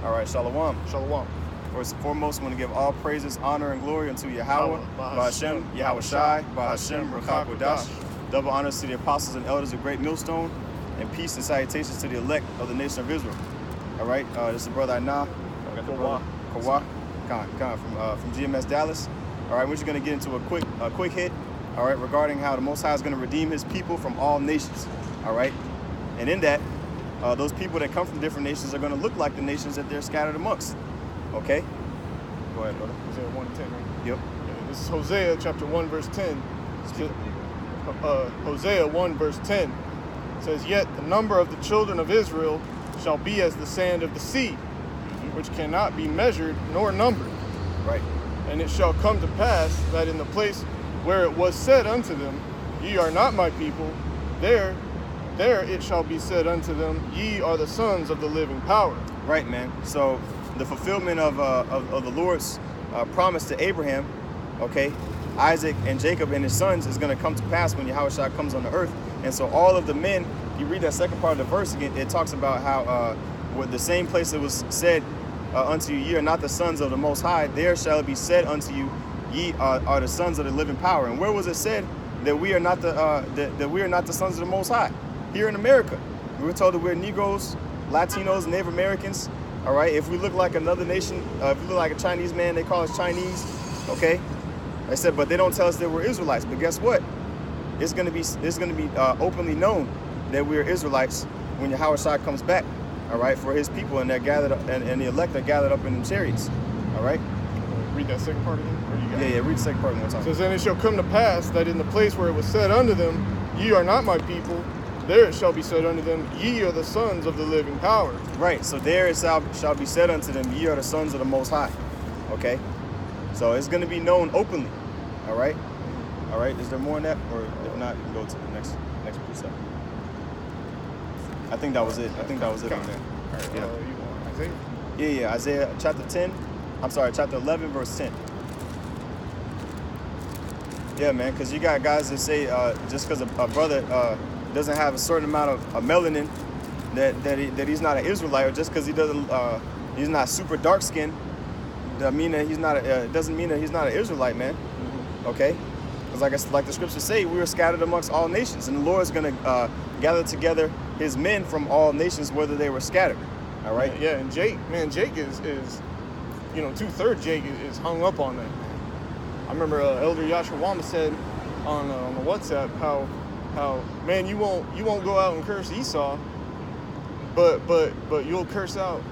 All right, Shalom. Shalom. First and foremost, I want to give all praises, honor, and glory unto Yahweh, Ba'Hashem, Yahweh Shai, Ba'Hashem, Rakah Kodash. Double honors to the apostles and elders of Great Millstone, and peace and salutations to the elect of the nation of Israel. All right, this is brother Anah, Kawah, from GMS Dallas. All right, we're just going to get into a quick hit, all right, regarding how the Most High is going to redeem his people from all nations, all right? And in that, those people that come from different nations are going to look like the nations that they're scattered amongst, okay? Go ahead, brother. Hosea 1:10, right? Yep. Yeah, this is Hosea chapter 1, verse 10. Hosea 1, verse 10 says, "Yet the number of the children of Israel shall be as the sand of the sea, which cannot be measured nor numbered. Right. And it shall come to pass that in the place where it was said unto them, Ye are not my people, there it shall be said unto them, Ye are the sons of the living power." Right, man. So the fulfillment of the Lord's promise to Abraham, okay, Isaac and Jacob and his sons is going to come to pass when Yahweh comes on the earth. And so all of the men, you read that second part of the verse again, it talks about how with the same place it was said unto you, ye are not the sons of the Most High, there shall it be said unto you, ye are the sons of the living power. And where was it said that we are not that we are not the sons of the Most High? Here in America. We were told that we're Negroes, Latinos, Native Americans. All right. If we look like another nation, if we look like a Chinese man, they call us Chinese. Okay. I said, but they don't tell us that we're Israelites. But guess what? It's gonna be openly known that we are Israelites when Yahweh Shai comes back. All right, for his people, and they're gathered up, and the elect are gathered up in the chariots. All right. Read that second part again. Or you got Yeah. Read the second part one more time. It says, "And it shall come to pass that in the place where it was said unto them, Ye are not my people, there it shall be said unto them, Ye are the sons of the living power." Right. So there it shall be said unto them, Ye are the sons of the Most High. Okay. So it's going to be known openly. All right. All right. Is there more in that, or if not, you can go to the next precept. I think that was it. I think that was it on there. All right, Yeah. you want Isaiah? Yeah. Isaiah chapter 11, verse 10. Yeah, man, because you got guys that say just because a brother doesn't have a certain amount of melanin, that he's not an Israelite, or just because he's not super dark skinned, doesn't mean that he's not an Israelite, man. Mm-hmm. Okay, because like the scriptures say, we are scattered amongst all nations, and the Lord is going to gather together his men from all nations, whether they were scattered. All right. Yeah, and Jake is 2/3 Jake is hung up on that. I remember Elder Yashua Wama said on the WhatsApp how man, you won't go out and curse Esau, but you'll curse out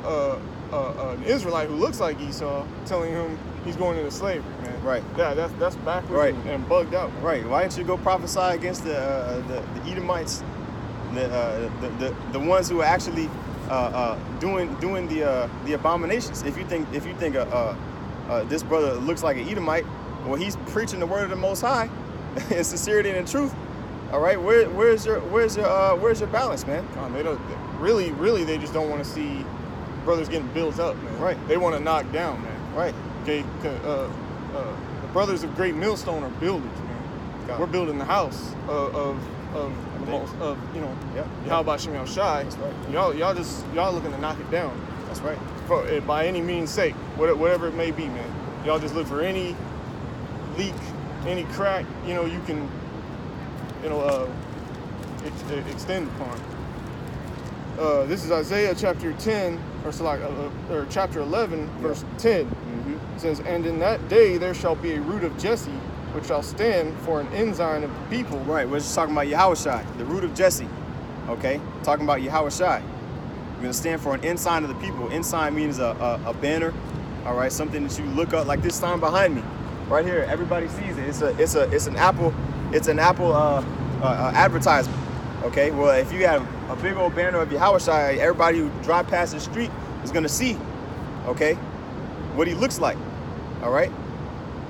an Israelite who looks like Esau, telling him he's going into slavery, man. Right. Yeah, that's backwards, right. and bugged out, man. Right. Why didn't you go prophesy against the Edomites, the ones who are actually doing the abominations? If you think this brother looks like an Edomite, well, he's preaching the word of the Most High in sincerity and in truth. All right, where's your balance, man? They don't really. They just don't want to see brothers getting built up, man. Right. They want to knock down, man. Right. Okay. The brothers of Great Millstone are builders, man. God. We're building the house of Yahweh Shem Shai. That's right. Y'all looking to knock it down. That's right. By any means sake, whatever it may be, man. Y'all just look for any leak, any crack, you can, extend upon. This is Isaiah chapter 10, or chapter 11, verse 10. Mm-hmm. It says, "And in that day there shall be a root of Jesse, which shall stand for an ensign of the people." Right. We're just talking about Yahweh Shai, the root of Jesse. Okay. Talking about Yahweh Shai. We're going to stand for an ensign of the people. Ensign means a banner. All right. Something that you look up, like this sign behind me, right here. Everybody sees it. It's an Apple advertisement. Okay. Well, if you have a big old banner of Yahweh Shai, everybody who drive past the street is going to see, okay, what he looks like. All right.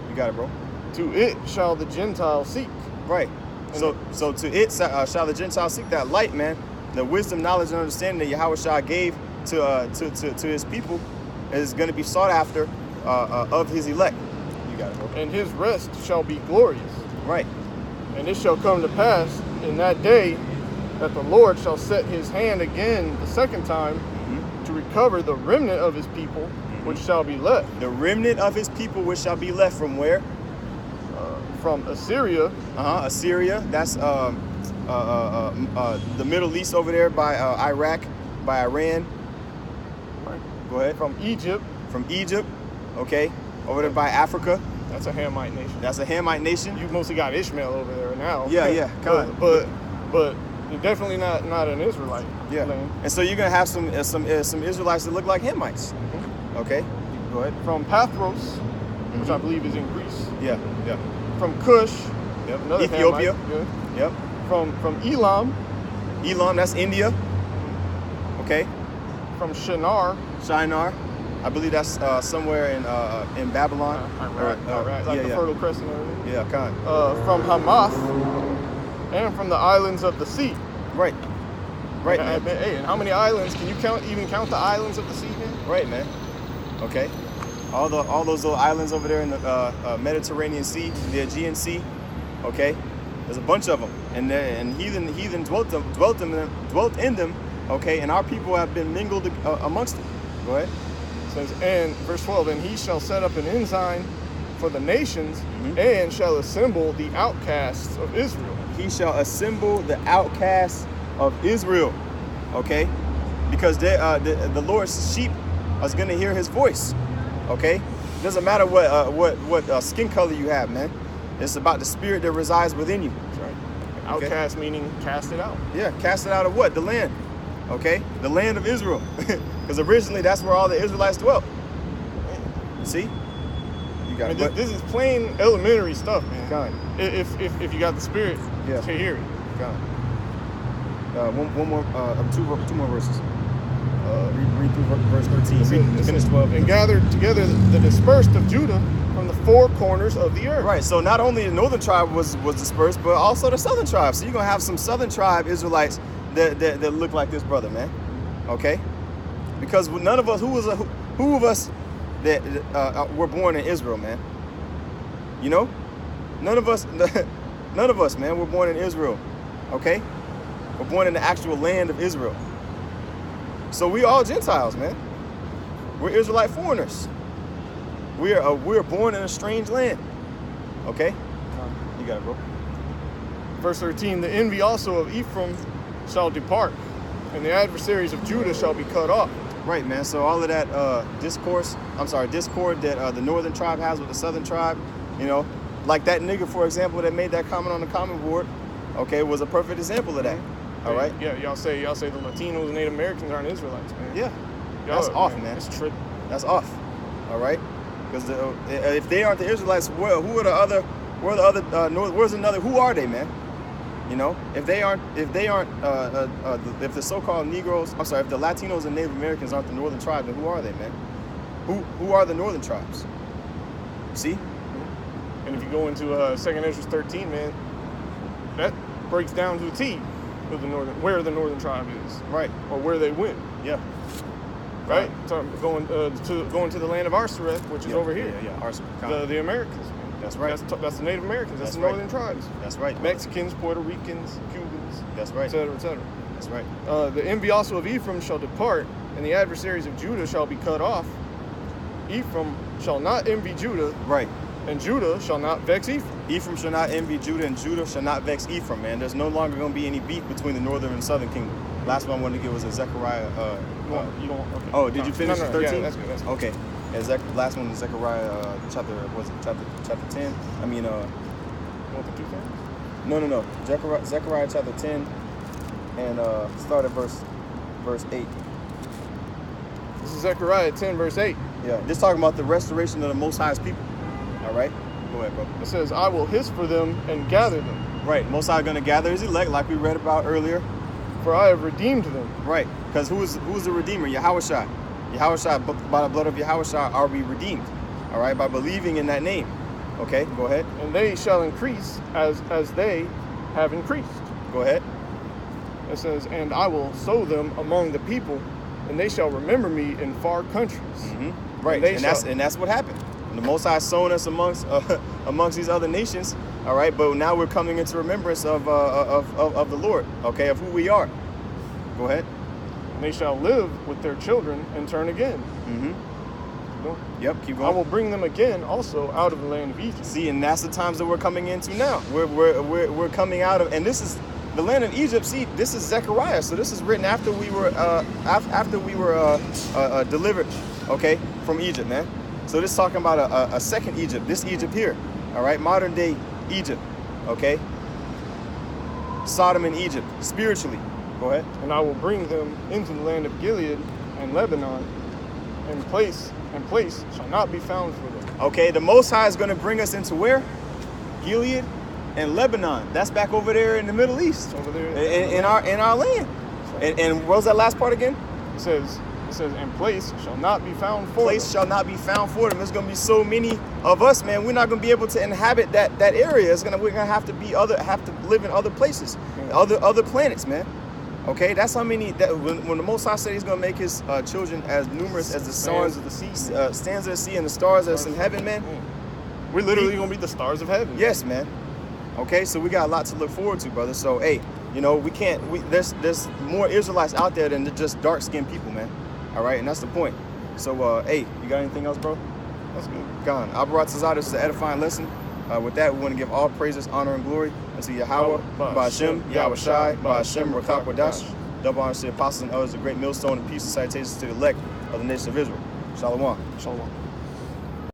You got it, bro. "To it shall the Gentiles seek." Right. So to it shall the Gentiles seek, that light, man. The wisdom, knowledge, and understanding that Yahweh Shai gave to his people is going to be sought after of his elect. You got it, bro. "And his rest shall be glorious. Right. And it shall come to pass in that day that the Lord shall set his hand again the second time to recover the remnant of his people, which shall be left. The remnant of his people which shall be left from where? From Assyria. Assyria. That's the Middle East over there by Iraq, by Iran. Right. Go ahead. From Egypt. From Egypt. Okay. Over there by Africa. That's a Hamite nation. That's a Hamite nation. You mostly got Ishmael over there now. Yeah. but you're definitely not an Israelite. Yeah. Land. And so you're gonna have some Israelites that look like Hamites. Okay. Go ahead. From Pathros, which I believe is in Greece. Yeah. From Cush. Yep. Another Ethiopia. Hamite. Yep. From Elam. Elam, that's India. Okay. From Shinar. Shinar. I believe that's somewhere in Babylon. Iraq, like the Fertile Crescent area. Yeah, kind. From Hamath, and from the islands of the sea. Right, man. Hey, and how many islands can you even count the islands of the sea, man? Right, man. Okay. All those little islands over there in the Mediterranean Sea, the Aegean Sea. Okay. There's a bunch of them, and heathen dwelt in them. Okay, and our people have been mingled amongst them. Go ahead. Says, and verse 12, and he shall set up an ensign for the nations, and shall assemble the outcasts of Israel. He shall assemble the outcasts of Israel. Okay, because the Lord's sheep is going to hear His voice. Okay, doesn't matter what skin color you have, man. It's about the spirit that resides within you. That's right. Outcast meaning cast it out. Yeah, cast it out of what? The land. Okay, the land of Israel. Because originally that's where all the Israelites dwelt. See? You got it. This is plain elementary stuff, man. Kind. If you got the spirit to hear it. Kind. One more, two more verses. Read through verse 13. Finish 12. And gathered together the dispersed of Judah from the four corners of the earth. Right. So not only the northern tribe was dispersed, but also the southern tribe. So you're gonna have some southern tribe Israelites that look like this brother, man. Okay. Because none of us, who of us that were born in Israel, man? You know, none of us, man, were born in Israel. Okay, we're born in the actual land of Israel. So we all Gentiles, man. We're Israelite foreigners. We're born in a strange land. Okay, you got it, bro. Verse 13: the envy also of Ephraim shall depart, and the adversaries of Judah shall be cut off. Right, man. So all of that discord that the northern tribe has with the southern tribe, you know, like that nigga, for example, that made that comment on the comment board, okay, was a perfect example of that. All right. Yeah, y'all say the Latinos and Native Americans aren't Israelites, man. Yeah, that's off, man. It's tripping. That's off. All right. Because if they aren't the Israelites, who are the other? Where's another? Who are they, man? You know, if the so-called Negroes, if the Latinos and Native Americans aren't the northern tribe, then who are they, man? Who are the northern tribes? See? And if you go into 2nd Ezra 13, man, that breaks down to a T of where the northern tribe is, right, or where they went. Yeah. Right. So going to the land of Arsareth, which is over here. Yeah. Arsareth. The Americans. That's right. That's the Native Americans. That's the northern tribes. That's right. Mexicans, Puerto Ricans, Cubans. That's right. Et cetera, et cetera. That's right. The envy also of Ephraim shall depart, and the adversaries of Judah shall be cut off. Ephraim shall not envy Judah. Right. And Judah shall not vex Ephraim. Ephraim shall not envy Judah, and Judah shall not vex Ephraim, man. There's no longer going to be any beef between the northern and southern kingdom. Last one I wanted to give was in Zechariah. You don't. Okay. Oh, did you finish 13? Yeah, that's good. Okay. Yeah, last one was Zechariah chapter 10. I mean, Want the 2 things? No. Zechariah chapter 10, and start at verse 8. This is Zechariah 10, verse 8. Yeah, just talking about the restoration of the Most High's people. All right, go ahead, bro. It says, "I will hiss for them and gather them." Right, Most High going to gather His elect, like we read about earlier. For I have redeemed them. Right, because who's the redeemer? Yahushua. Yahushua, by the blood of Yahushua are we redeemed. All right, by believing in that name. Okay, go ahead. And they shall increase as they have increased. Go ahead. It says, "And I will sow them among the people, and they shall remember me in far countries." Mm-hmm. Right, and that's what happened. And the Most High sown us amongst these other nations. All right, but now we're coming into remembrance of the Lord. Okay, of who we are. Go ahead. And they shall live with their children and turn again. Mm-hmm. Go. Yep, keep I going. will bring them again also out of the land of Egypt. See, and that's the times that we're coming into now. We're coming out of, and this is the land of Egypt. See, this is Zechariah, so this is written after we were delivered, okay, from Egypt, man. So this is talking about a second Egypt. This Egypt here, all right, modern day Egypt, okay. Sodom and Egypt, spiritually. Go ahead. And I will bring them into the land of Gilead and Lebanon, and place shall not be found for them. Okay, the Most High is going to bring us into where? Gilead and Lebanon. That's back over there in the Middle East. Over there In our land. And what was that last part again? It says, and place shall not be found for Place them. shall not be found for them. There's going to be so many of us, man. We're not going to be able to inhabit that area. We're going to have to live in other places, other planets, man. Okay, that's how many. When the Most High said He's going to make His children as numerous as the stars of the sea, stands of the sea, and the stars that's in heaven, man. We're literally going to be the stars of heaven. Yes, man. Okay, so we got a lot to look forward to, brother. So, hey, you know, there's more Israelites out there than just dark-skinned people, man. All right, and that's the point. So, hey, you got anything else, bro? That's good. Gone. Abarat Tazah, this is an edifying lesson. With that, we want to give all praises, honor, and glory unto Yahweh, Ba'ashem, Yahweh Shai, Ba'ashem, Rakak Wadash. Double honor to the apostles and elders, a great millstone, and peace and citations to the elect of the nation of Israel. Shalom. Shalom.